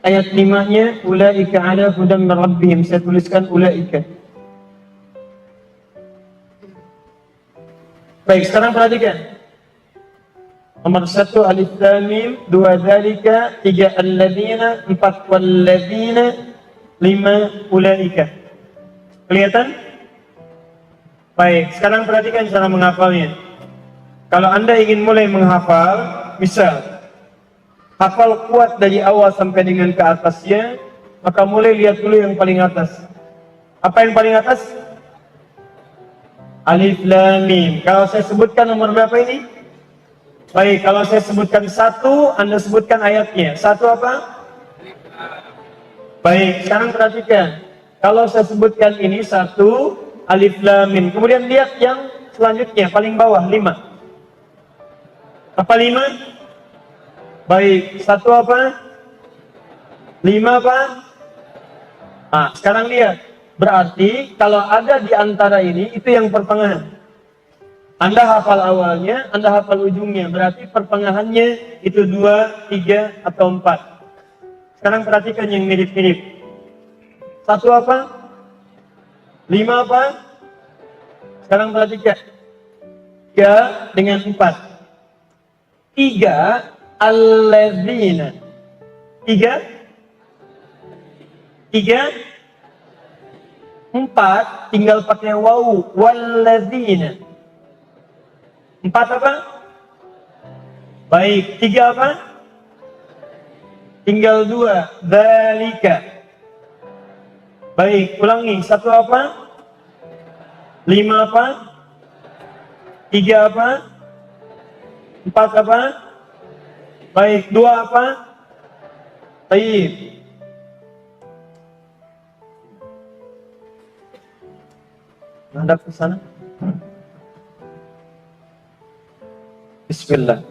Ayat 5-nya ulaika ala hudan min rabbihim. Saya tuliskan ulaika. Baik, sekarang perhatikan. Nomor 1 alif lam mim, 2 dzalika, 3 alladzina, 4 walladzina, 5 ulaika. Kelihatan? Baik, sekarang perhatikan cara menghafalnya. Kalau Anda ingin mulai menghafal, misal hafal kuat dari awal sampai dengan ke atasnya, maka mulai lihat dulu yang paling atas. Apa yang paling atas? Alif lam mim. Kalau saya sebutkan nomor berapa ini? Baik, kalau saya sebutkan 1, Anda sebutkan ayatnya. 1 apa? Baik, sekarang perhatikan. Kalau saya sebutkan ini 1, alif lam mim. Kemudian lihat yang selanjutnya, paling bawah, 5. Apa 5? Baik, 1 apa? 5 apa? Nah, sekarang lihat. Berarti kalau ada di antara ini, itu yang pertengahan. Anda hafal awalnya, Anda hafal ujungnya. Berarti pertengahannya itu 2, 3, atau 4. Sekarang perhatikan yang mirip-mirip. 1 apa? 5 apa? Sekarang perhatikan. 3 dengan 4. 3 alladzina. 3 4 tinggal pakai wawu, walladzina. 4 apa? Baik, 3 apa? Tinggal 2, dzalika. Baik, ulangi. 1 apa? 5 apa? 3 apa? 4 apa? Baik, dua apa? Taib. Hadap ke sana. Bismillah.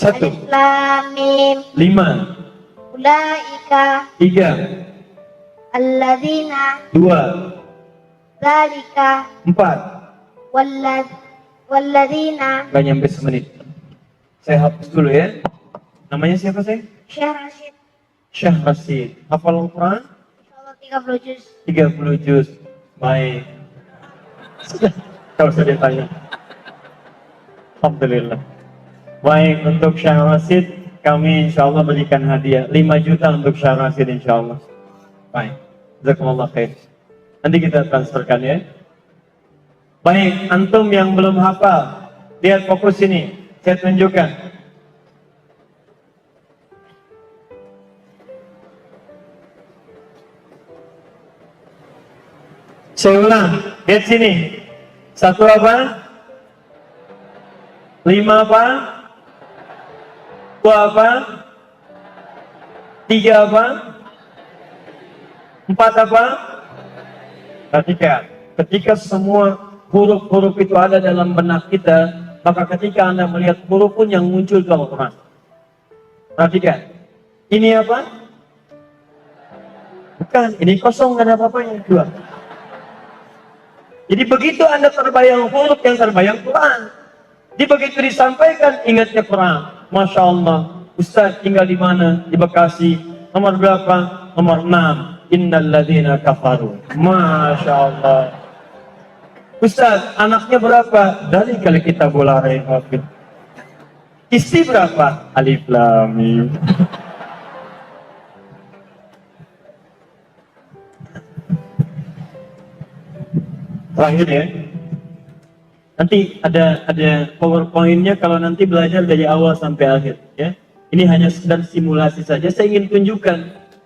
Satu. Alif Lam Mim. 5. Ulaika 3. alladzina 2. dzalika 4. walladzina. Gak nyampe semenit. Saya hapus dulu ya. Namanya siapa saya? Syekh Rashid. Syekh Rashid. Hafal Al-Quran? Insyaallah 30 juz. 30 juz. Baik. Kalau saya ditanya. Alhamdulillah. Baik, untuk Syekh Rashid kami insyaAllah berikan hadiah 5 juta untuk Syekh Rashid insyaAllah. Baik, jazakumullah khair. Nanti kita transferkan ya. Baik, antum yang belum hafal, lihat fokus ini, saya tunjukkan. Saya ulang, lihat sini. 1 apa? 5 apa? 2 apa? 3 apa? 4 apa? Ketika semua huruf-huruf itu ada dalam benak kita, maka ketika Anda melihat huruf pun yang muncul dalam Al-Quran. Perhatikan. Ini apa? Bukan, ini kosong, nggak ada apa-apanya. 2. Jadi begitu Anda terbayang huruf yang terbayang Quran. Jadi begitu disampaikan, ingatnya Quran. Masya Allah, Ustaz tinggal di mana? Di Bekasi. Nomor berapa? Nomor 6. Innal ladzina kafaru. Masya Allah. Ustaz, anaknya berapa? Dari kali kita bola hafid. Istri berapa? Alif Lam Mim. Terakhir ya. Nanti ada PowerPoint-nya kalau nanti belajar dari awal sampai akhir ya. Ini hanya sekedar simulasi saja. Saya ingin tunjukkan.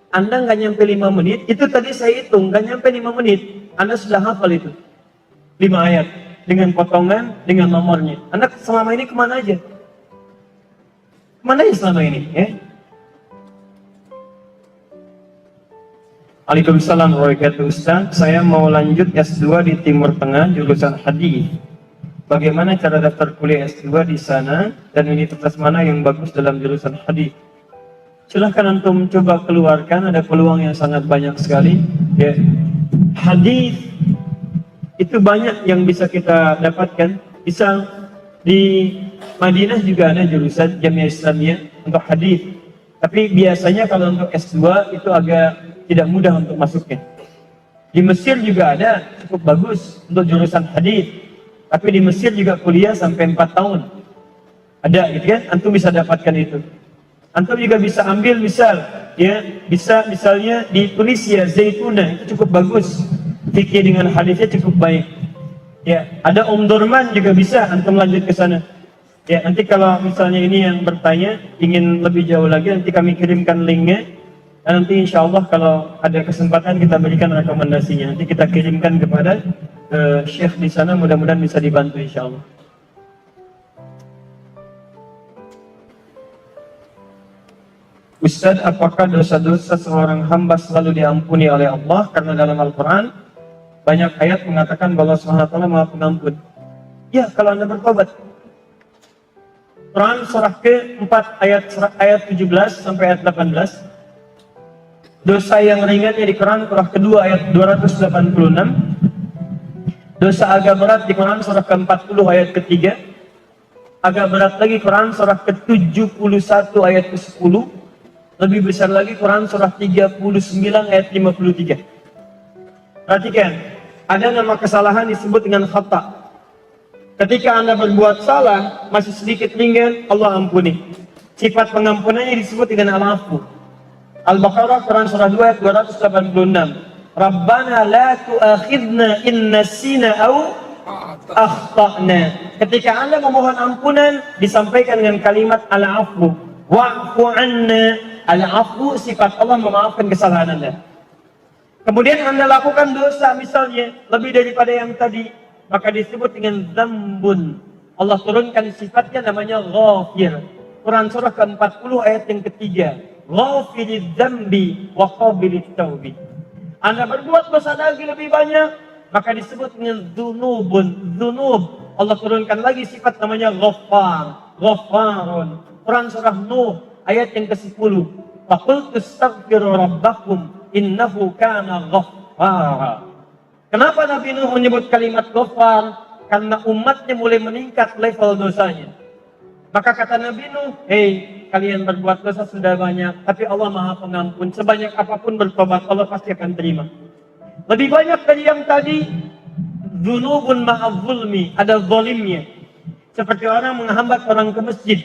Anda nggak nyampe 5 menit, itu tadi saya hitung, nggak nyampe 5 menit. Anda sudah hafal itu. 5 ayat. Dengan potongan, dengan nomornya. Anda selama ini kemana aja? Kemana aja selama ini? Ya? Waalaikumsalam warahmatullahi wabarakatuh. Ustaz, saya mau lanjut S2 di Timur Tengah, jurusan hadis. Bagaimana cara daftar kuliah S2 di sana dan universitas mana yang bagus dalam jurusan hadis? Silahkan antum coba keluarkan, ada peluang yang sangat banyak sekali. Ya. Hadis itu banyak yang bisa kita dapatkan. Misal di Madinah juga ada jurusan Jamiah Islamiyah untuk hadis. Tapi biasanya kalau untuk S2 itu agak tidak mudah untuk masuknya. Di Mesir juga ada, cukup bagus untuk jurusan hadis. Tapi di Mesir juga kuliah sampai 4 tahun. Ada gitu kan? Antum bisa dapatkan itu. Antum juga bisa ambil misal, ya, bisa misalnya di Tunisia, Zaituna, itu cukup bagus. Fikih dengan hadisnya cukup baik. Ya, ada Durman juga bisa antum lanjut ke sana. Ya, nanti kalau misalnya ini yang bertanya ingin lebih jauh lagi, nanti kami kirimkan linknya. Dan nanti insya Allah kalau ada kesempatan kita berikan rekomendasinya. Nanti kita kirimkan kepada Syekh di sana, mudah-mudahan bisa dibantu insya Allah. Ustaz, apakah dosa-dosa seorang hamba selalu diampuni oleh Allah? Karena dalam Al-Quran banyak ayat mengatakan bahwa Allah SWT Maha Pengampun. Ya, kalau Anda bertobat. Quran surah ke-4 ayat 17 sampai ayat 18. Dosa yang ringannya di Quran surah kedua ayat 286. Dosa agak berat di Quran surah ke-40 ayat ke-3. Agak berat lagi Quran surah ke-71 ayat ke-10. Lebih besar lagi Quran surah 39 ayat 53. Perhatikan, ada nama kesalahan disebut dengan khata. Ketika Anda berbuat salah, masih sedikit ringan, Allah ampuni. Sifat pengampunannya disebut dengan al-afu. Al-Baqarah Quran surah 2 ayat 286. Rabbana la tu'akhidna in nasina au akhtana. Ketika Anda memohon ampunan, disampaikan dengan kalimat al-afu. Wa'fu anna. Al-afu, sifat Allah memaafkan kesalahan Anda. Kemudian Anda lakukan dosa misalnya lebih daripada yang tadi, maka disebut dengan dzambun. Allah turunkan sifatnya namanya Ghafir. Quran surah ke-40 ayat yang ketiga. Ghafiriz dzambi wa qabilit taubi. Anda berbuat dosa lagi lebih banyak, maka disebut dengan dzunubun, dzunub. Allah turunkan lagi sifat namanya Ghaffar, Ghaffarun. Quran surah Nuh ayat yang ke-10. Faqultu astaghfiru rabbakum innahu kana ghaffara. Kenapa Nabi Nuh menyebut kalimat Ghaffar? Karena umatnya mulai meningkat level dosanya. Maka kata Nabi Nuh, kalian berbuat dosa sudah banyak, tapi Allah Maha Pengampun. Sebanyak apapun bertobat, Allah pasti akan terima. Lebih banyak dari yang tadi, dzunubun ma'az zulmi, ada zalimnya. Seperti orang menghambat orang ke masjid.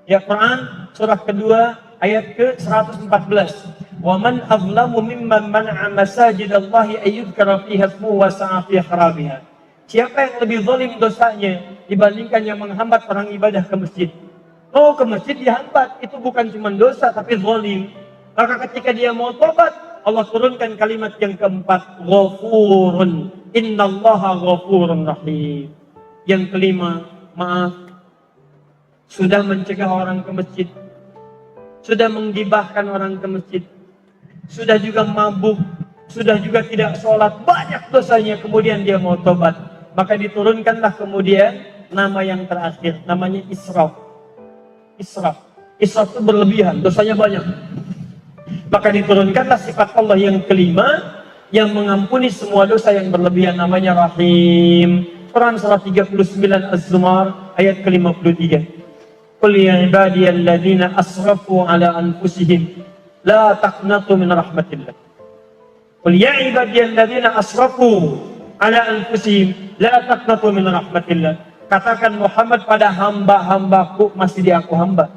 Ya, Quran surah kedua ayat ke-114. Wa man azlamu mimman mana'a masajidallahi ayyudhkara fiha ismuhu wa sa'a fi kharabiha. Siapa yang lebih zalim dosanya dibandingkan yang menghambat orang ibadah ke masjid? Oh, ke masjid dihambat, itu bukan cuma dosa tapi zalim. Maka ketika dia mau tobat, Allah turunkan kalimat yang keempat, Ghafurun. Innallaha ghafurun rahim. Yang kelima, maaf, sudah mencegah orang ke masjid, sudah menggibahkan orang ke masjid, sudah juga mabuk, sudah juga tidak sholat, banyak dosanya, kemudian dia mau tobat. Maka diturunkanlah kemudian nama yang terakhir, namanya israf. Israf itu berlebihan, dosanya banyak. Maka diturunkanlah sifat Allah yang kelima, yang mengampuni semua dosa yang berlebihan, namanya Rahim. Quran surah 39 Az-Zumar ayat ke-53. Qul ya ibadiyalladzina asrafu ala anfusihim la taqnatu min rahmatillah. Qul ya ibadiyalladzina asrafu ala anfusihim la taqnatu min rahmatillah. Katakan Muhammad pada hamba-hambaku, masih di aku hamba.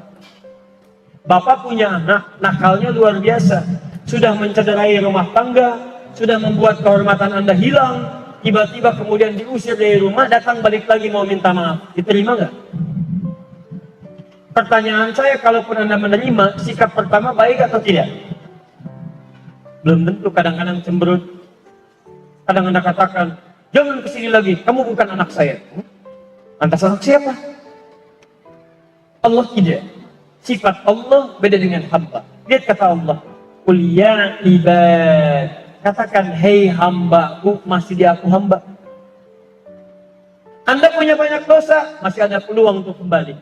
Bapak punya anak, nakalnya luar biasa. Sudah mencederai rumah tangga, sudah membuat kehormatan Anda hilang. Tiba-tiba kemudian diusir dari rumah, datang balik lagi mau minta maaf. Diterima nggak? Pertanyaan saya, kalaupun Anda menerima, sikap pertama baik atau tidak? Belum tentu, kadang-kadang cemberut. Kadang Anda katakan, jangan kesini lagi, kamu bukan anak saya. Lantas anak siapa? Allah tidak. Sifat Allah beda dengan hamba. Lihat kata Allah, Qul ya ibad. Katakan, hei hambaku, masih di aku hamba. Anda punya banyak dosa, masih ada peluang untuk kembali.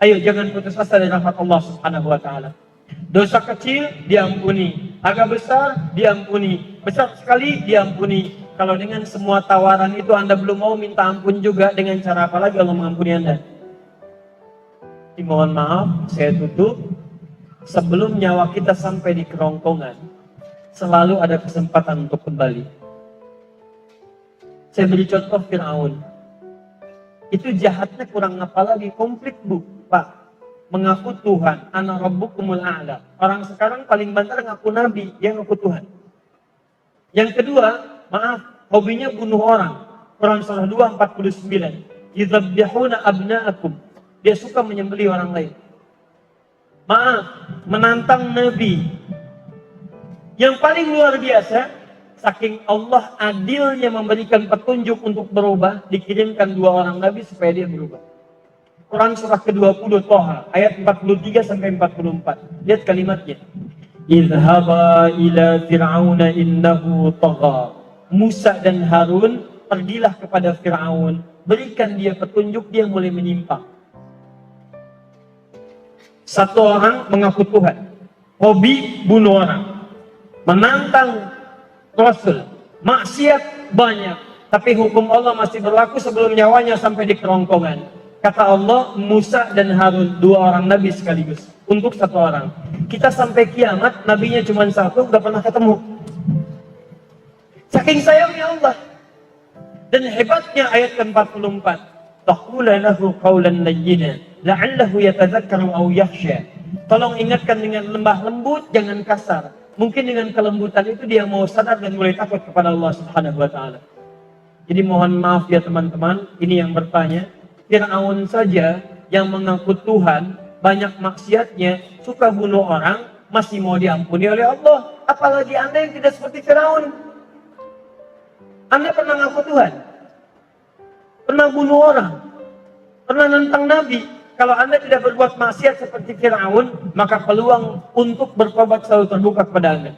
Ayo, jangan putus asa dari rahmat Allah Subhanahu wa Ta'ala. Dosa kecil diampuni, agak besar diampuni, besar sekali diampuni. Kalau dengan semua tawaran itu Anda belum mau minta ampun juga, dengan cara apa lagi Allah mengampuni Anda? Mohon maaf, saya tutup. Sebelum nyawa kita sampai di kerongkongan, selalu ada kesempatan untuk kembali. Saya beri contoh Fir'aun. Itu jahatnya kurang apa lagi, komplit bu, Pak. Mengaku Tuhan, ana rabbukumul a'la. Orang sekarang paling banter ngaku nabi, dia ngaku Tuhan. Yang kedua, maaf, hobinya bunuh orang. Quran surah 2 49. Yudzabbihuna abna'akum. Dia suka menyembelih orang lain. Maaf, menantang nabi. Yang paling luar biasa, saking Allah adilnya memberikan petunjuk untuk berubah, dikirimkan 2 orang nabi supaya dia berubah. Quran surah ke-20 Toha ayat 43 sampai 44. Lihat kalimatnya. Idhaba ila fir'auna innahu tagha. Musa dan Harun pergilah kepada Fir'aun, berikan dia petunjuk, dia mulai menyimpang. Satu orang mengaku Tuhan, hobi bunuh orang, menantang Rasul, maksiat banyak, tapi hukum Allah masih berlaku sebelum nyawanya sampai di kerongkongan. Kata Allah, Musa dan Harun, 2 orang nabi sekaligus untuk 1 orang. Kita sampai kiamat, nabinya cuma 1, gak pernah ketemu. Saking sayangnya Allah. Dan hebatnya ayat ke-44. Taqula lahu qawlan layyina la'allahu yatadzakkaru aw yakhsha. Tolong ingatkan dengan lembah lembut, jangan kasar. Mungkin dengan kelembutan itu dia mau sadar dan mulai takut kepada Allah Subhanahu wa Ta'ala. Jadi mohon maaf ya teman-teman, ini yang bertanya. Fir'aun saja yang mengaku Tuhan, banyak maksiatnya, suka bunuh orang, masih mau diampuni oleh Allah. Apalagi Anda yang tidak seperti Fir'aun. Anda pernah ngaku Tuhan? Pernah bunuh orang? pernah nentang Nabi. Kalau Anda tidak berbuat maksiat seperti Fir'aun, maka peluang untuk bertobat selalu terbuka kepada Anda.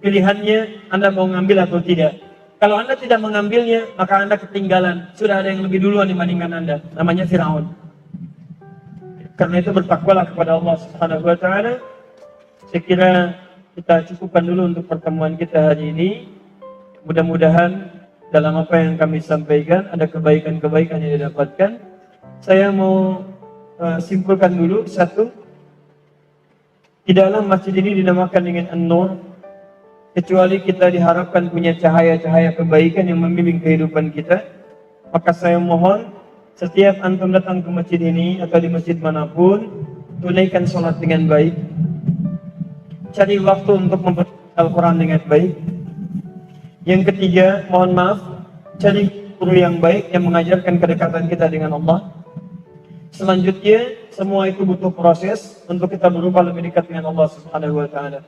Pilihannya Anda mau ngambil atau tidak. Kalau Anda tidak mengambilnya, maka Anda ketinggalan. Sudah ada yang lebih duluan dibandingkan Anda. Namanya Fir'aun. Karena itu bertakwalah kepada Allah Subhanahu wa Ta'ala. Saya kira kita cukupkan dulu untuk pertemuan kita hari ini. Mudah-mudahan dalam apa yang kami sampaikan ada kebaikan-kebaikan yang didapatkan. Saya mau simpulkan dulu satu. Tidaklah masjid ini dinamakan dengan An-Nur kecuali kita diharapkan punya cahaya-cahaya kebaikan yang membimbing kehidupan kita. Maka saya mohon setiap antum datang ke masjid ini atau di masjid manapun, tunaikan sholat dengan baik. Cari waktu untuk membaca Al-Quran dengan baik. Yang ketiga, mohon maaf, cari guru yang baik yang mengajarkan kedekatan kita dengan Allah. Selanjutnya, semua itu butuh proses untuk kita berubah lebih dekat dengan Allah Subhanahu wa Ta'ala.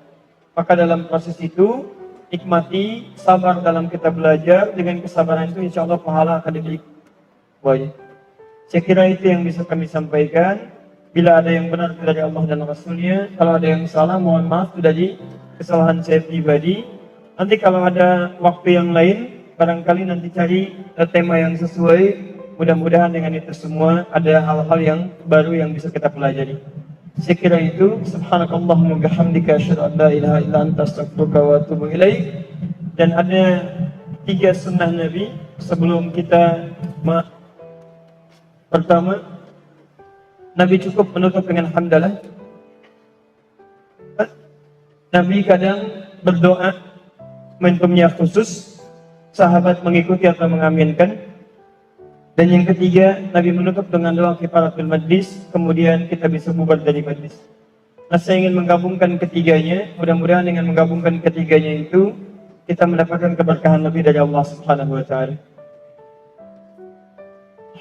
Maka dalam proses itu, nikmati, sabar dalam kita belajar. Dengan kesabaran itu, insya Allah pahala akan diberikan. Saya kira itu yang bisa kami sampaikan. Bila ada yang benar dari Allah dan Rasulnya, kalau ada yang salah, mohon maaf, itu dari kesalahan saya pribadi. Nanti kalau ada waktu yang lain, barangkali nanti cari tema yang sesuai. Mudah-mudahan dengan itu semua ada hal-hal yang baru yang bisa kita pelajari. Saya kira itu. Subhanakallahumma bihamdika asyhadu an la ilaha illa anta astaghfiruka wa atubu ilaik. Dan ada 3 sunnah Nabi sebelum kita pertama, Nabi cukup menutup dengan hamdalah. Nabi kadang berdoa momentumnya khusus, sahabat mengikuti atau mengaminkan. Dan yang ketiga, Nabi menutup dengan doa kifaratul majlis, kemudian kita bisa bubar dari majlis. Nah, saya ingin menggabungkan ketiganya. Mudah-mudahan dengan menggabungkan ketiganya itu kita mendapatkan keberkahan lebih dari Allah Subhanahu wa Ta'ala.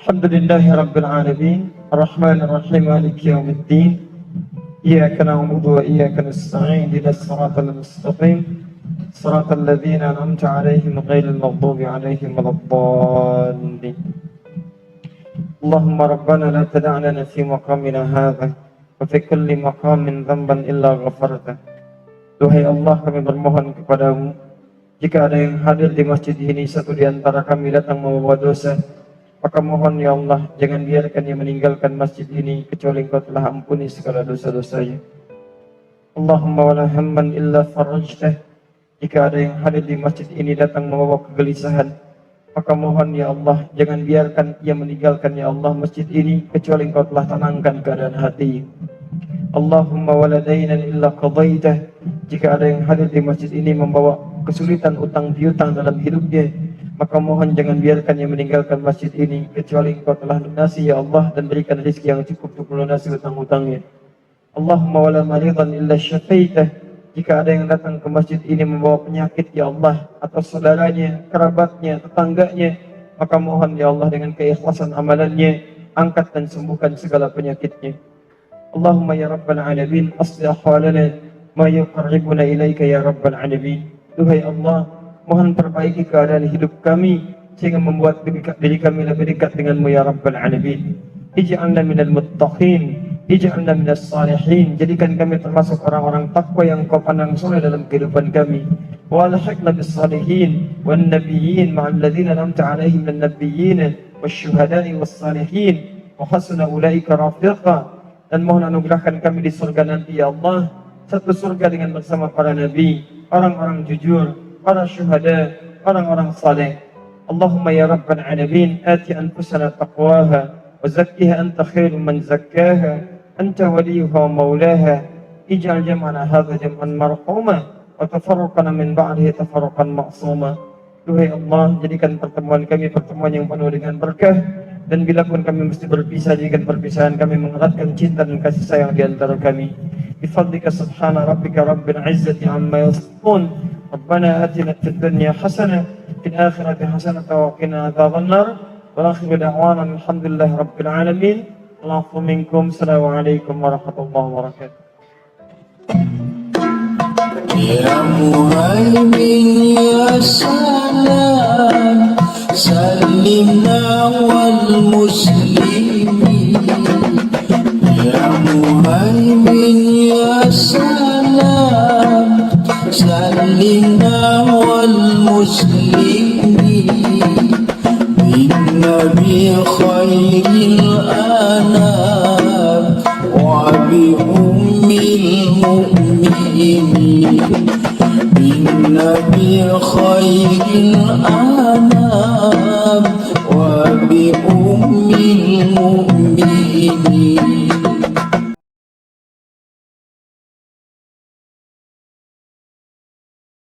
Alhamdulillahirabbil alamin, arrahmanir rahim, maliki yaumiddin. Iyyaka na'budu wa iyyaka nasta'in, ihdinas siratal mustaqim. صراط الذين أنعمت عليهم غير المغضوب عليهم ولا الضالين اللهم ربنا لا تدع لنا في مقامنا هذا وفي كل مقام ذنبا إلا غفرته. Duhai Allah, kami bermohon kepadamu, jika ada yang hadir di masjid ini satu di antara kami datang membawa dosa, maka mohon ya Allah, jangan biarkan dia meninggalkan masjid ini kecuali Engkau telah ampuni segala dosa-dosanya. Allahumma wala hamman illa farajtah. Jika ada yang hadir di masjid ini datang membawa kegelisahan, maka mohon ya Allah, jangan biarkan ia meninggalkan ya Allah masjid ini kecuali Engkau telah tenangkan keadaan hati. Allahumma wala dainan illa qadaitah. Jika ada yang hadir di masjid ini membawa kesulitan utang piutang dalam hidupnya, maka mohon jangan biarkan ia meninggalkan masjid ini kecuali Engkau telah lunasi ya Allah dan berikan rezeki yang cukup untuk melunasi utang-utangnya. Allahumma wala maridan illa syafaitah. Jika ada yang datang ke masjid ini membawa penyakit ya Allah, atau saudaranya, kerabatnya, tetangganya, maka mohon ya Allah dengan keikhlasan amalannya, angkat dan sembuhkan segala penyakitnya. Allahumma ya Rabbal Alamin, aslih ahwalana ma yuqarribuna ilaika ya Rabbal Alamin. Duhai Allah, mohon perbaiki keadaan hidup kami sehingga membuat diri kami lebih dekat denganmu ya Rabbal Alamin. Ij'alna minal muttaqin, ij'alna minas salihin. Jadikan kami termasuk orang-orang takwa yang Kau pandang soleh dalam kehidupan kami. Wa alhiqna bis salihin wan nabiyyin ma'al ladzina an'amta 'alaihim minan nabiyyin wasyuhada'i was salihin wa hasuna ulaika rafiqa. Dan mohon anugerahkan kami di surga nanti ya Allah, satu surga dengan bersama para nabi, orang-orang jujur, para syuhada, orang-orang saleh. Allahumma ya Rabbal Alamin, ati anfusana taqwaha وزكها أنت خير من زكاها أنت وليها ومولاها اجعل جمعنا هذا جمعا مرحوما وتفرقنا من بعده تفرقا معصوما. Duhai Allah, jadikan pertemuan kami pertemuan yang penuh dengan berkah, dan bila pun kami mesti berpisah, jadikan perpisahan kami mengeratkan cinta dan kasih sayang di antara kami. Bifadlika subhana rabbika rabbil izzati amma yasifun. Rabbana atina fid dunya hasanah fil akhirati hasanah wa qina adzaban nar. وآخر دعوانا الحمد لله رب العالمين. العفو منكم. السلام عليكم ورحمة الله وبركاته. يا مهيمن يا سلام سلمنا والمسلمين muhaimin ya salam Salimna wal muslimin bin nabi khairil anam wa bi ummil mu'minin bin nabi khairil anam wa bi ummil mu'minin